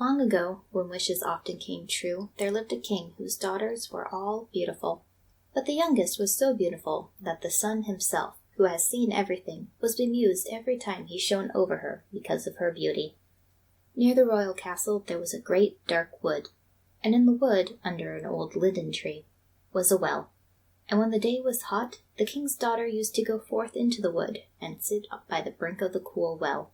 Long ago, when wishes often came true, there lived a king whose daughters were all beautiful. But the youngest was so beautiful that the sun himself, who has seen everything, was bemused every time he shone over her because of her beauty. Near the royal castle there was a great dark wood, and in the wood, under an old linden tree, was a well. And when the day was hot, the king's daughter used to go forth into the wood and sit up by the brink of the cool well.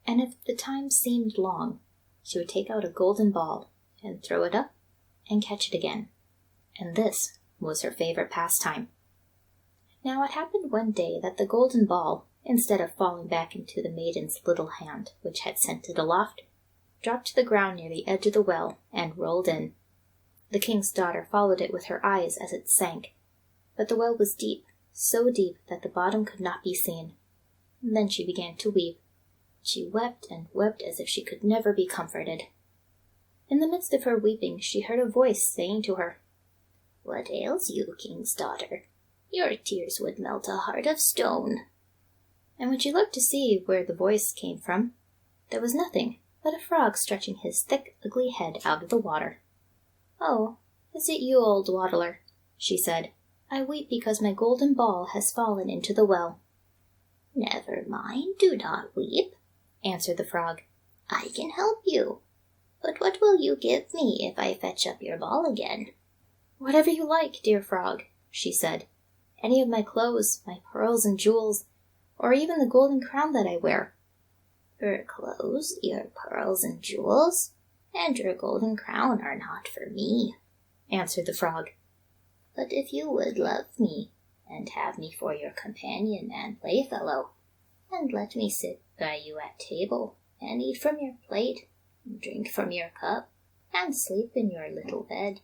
And if the time seemed long, she would take out a golden ball and throw it up and catch it again. And this was her favorite pastime. Now it happened one day that the golden ball, instead of falling back into the maiden's little hand, which had sent it aloft, dropped to the ground near the edge of the well and rolled in. The king's daughter followed it with her eyes as it sank, but the well was deep, so deep that the bottom could not be seen. And then she began to weep. She wept and wept as if she could never be comforted. In the midst of her weeping, she heard a voice saying to her, "What ails you, king's daughter? Your tears would melt a heart of stone." And when she looked to see where the voice came from, there was nothing but a frog stretching his thick, ugly head out of the water. "Oh, is it you, old waddler?" she said. "I weep because my golden ball has fallen into the well." "Never mind, do not weep," answered the frog. "I can help you. But what will you give me if I fetch up your ball again?" "Whatever you like, dear frog," she said. "Any of my clothes, my pearls and jewels, or even the golden crown that I wear." "Your clothes, your pearls and jewels, and your golden crown are not for me," answered the frog. "But if you would love me, and have me for your companion and playfellow, and let me sit by you at table, and eat from your plate, and drink from your cup, and sleep in your little bed,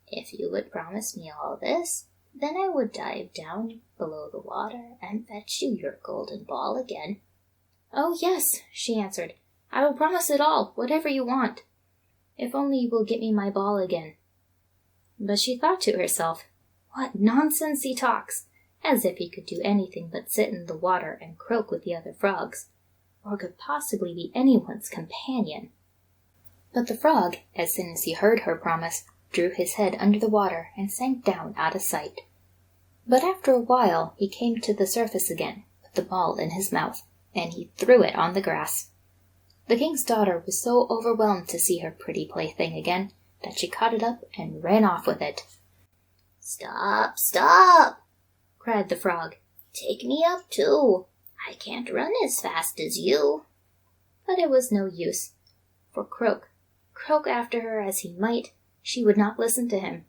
if you would promise me all this, then I would dive down below the water and fetch you your golden ball again." "Oh, yes," she answered. "I will promise it all, whatever you want, if only you will get me my ball again." But she thought to herself, "What nonsense he talks, as if he could do anything but sit in the water and croak with the other frogs, or could possibly be anyone's companion." But the frog, as soon as he heard her promise, drew his head under the water and sank down out of sight. But after a while he came to the surface again, with the ball in his mouth, and he threw it on the grass. The king's daughter was so overwhelmed to see her pretty plaything again that she caught it up and ran off with it. "Stop, stop!" cried the frog. "Take me up too. I can't run as fast as you." But it was no use, for croak after her as he might, she would not listen to him,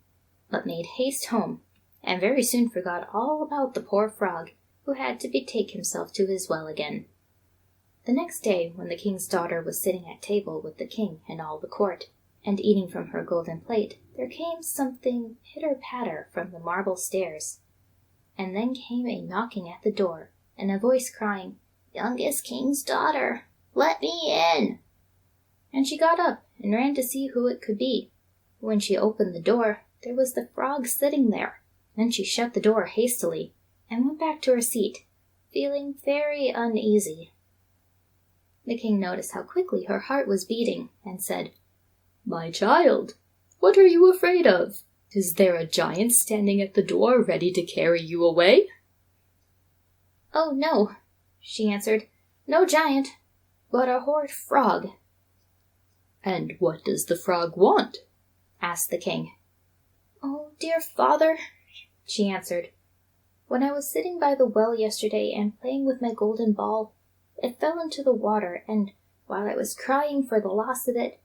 but made haste home, and very soon forgot all about the poor frog, who had to betake himself to his well again. The next day, when the king's daughter was sitting at table with the king and all the court, and eating from her golden plate, there came something pitter-patter from the marble stairs. And then came a knocking at the door, and a voice crying, "Youngest king's daughter, let me in." And she got up and ran to see who it could be. When she opened the door, there was the frog sitting there. Then she shut the door hastily, and went back to her seat, feeling very uneasy. The king noticed how quickly her heart was beating, and said, "My child, what are you afraid of? Is there a giant standing at the door ready to carry you away?" "Oh, no," she answered, "no giant, but a horrid frog." "And what does the frog want?" asked the king. "Oh, dear father," she answered, "when I was sitting by the well yesterday and playing with my golden ball, it fell into the water, and while I was crying for the loss of it,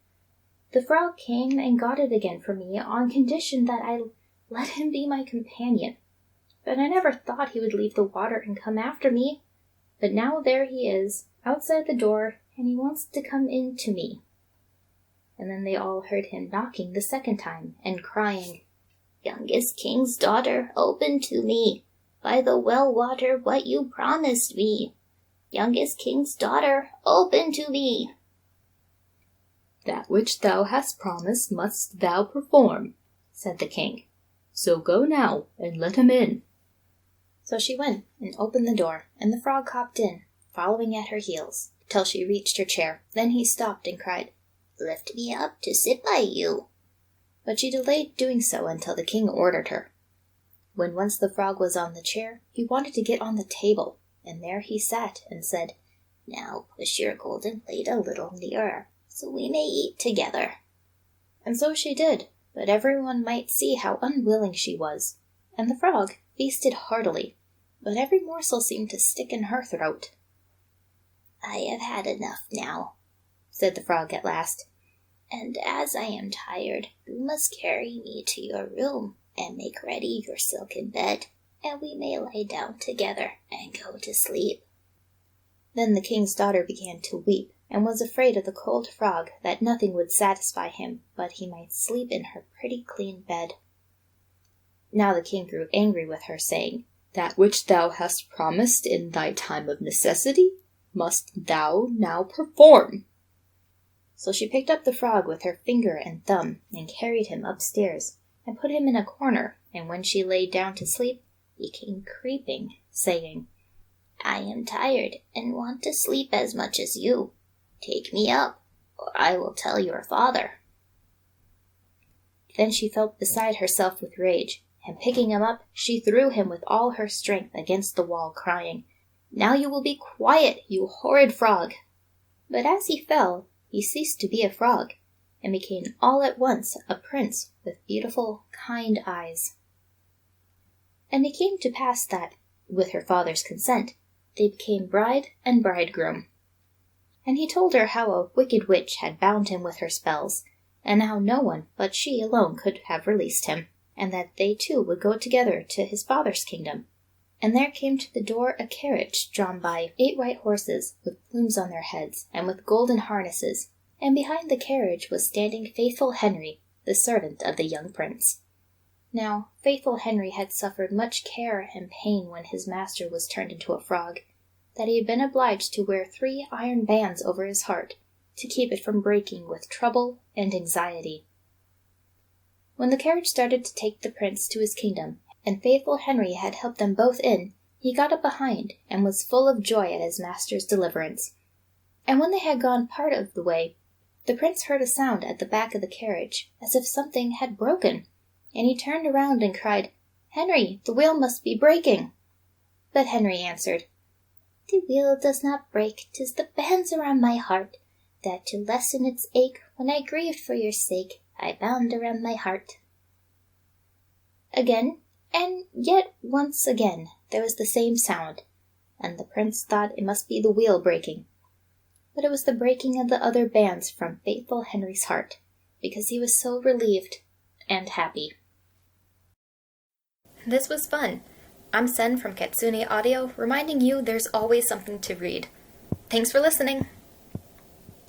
the frog came and got it again for me on condition that I let him be my companion. But I never thought he would leave the water and come after me. But now there he is, outside the door, and he wants to come in to me." And then they all heard him knocking the second time and crying, "Youngest king's daughter, open to me. By the well water what you promised me. Youngest king's daughter, open to me." "That which thou hast promised must thou perform," said the king. "So go now, and let him in." So she went and opened the door, and the frog hopped in, following at her heels, till she reached her chair. Then he stopped and cried, lift me up to sit by you." But she delayed doing so until the king ordered her. When once the frog was on the chair, he wanted to get on the table, and there he sat and said, "Now push your golden plate a little nearer, so we may eat together." And so she did, but everyone might see how unwilling she was, and the frog feasted heartily, but every morsel seemed to stick in her throat. "I have had enough now," said the frog at last, "and as I am tired, you must carry me to your room and make ready your silken bed, and we may lie down together and go to sleep." Then the king's daughter began to weep, and was afraid of the cold frog that nothing would satisfy him but he might sleep in her pretty clean bed. Now the king grew angry with her, saying, "That which thou hast promised in thy time of necessity, must thou now perform." So she picked up the frog with her finger and thumb, and carried him upstairs, and put him in a corner, and when she lay down to sleep, he came creeping, saying, "I am tired, and want to sleep as much as you. Take me up, or I will tell your father." Then she felt beside herself with rage, and picking him up, she threw him with all her strength against the wall, crying, "Now you will be quiet, you horrid frog!" But as he fell, he ceased to be a frog, and became all at once a prince with beautiful, kind eyes. And it came to pass that, with her father's consent, they became bride and bridegroom. And he told her how a wicked witch had bound him with her spells, and how no one but she alone could have released him, and that they two would go together to his father's kingdom. And there came to the door a carriage drawn by 8 white horses, with plumes on their heads, and with golden harnesses, and behind the carriage was standing faithful Henry, the servant of the young prince. Now, faithful Henry had suffered much care and pain when his master was turned into a frog, that he had been obliged to wear 3 iron bands over his heart, to keep it from breaking with trouble and anxiety. When the carriage started to take the prince to his kingdom, and faithful Henry had helped them both in, he got up behind, and was full of joy at his master's deliverance. And when they had gone part of the way, the prince heard a sound at the back of the carriage, as if something had broken, and he turned around and cried, "Henry, the wheel must be breaking." But Henry answered, "The wheel does not break, 'tis the bands around my heart, that to lessen its ache, when I grieved for your sake, I bound around my heart." Again, and yet once again, there was the same sound, and the prince thought it must be the wheel breaking. But it was the breaking of the other bands from faithful Henry's heart, because he was so relieved and happy. This was fun. I'm Sen from Kitsune Audio, reminding you there's always something to read. Thanks for listening.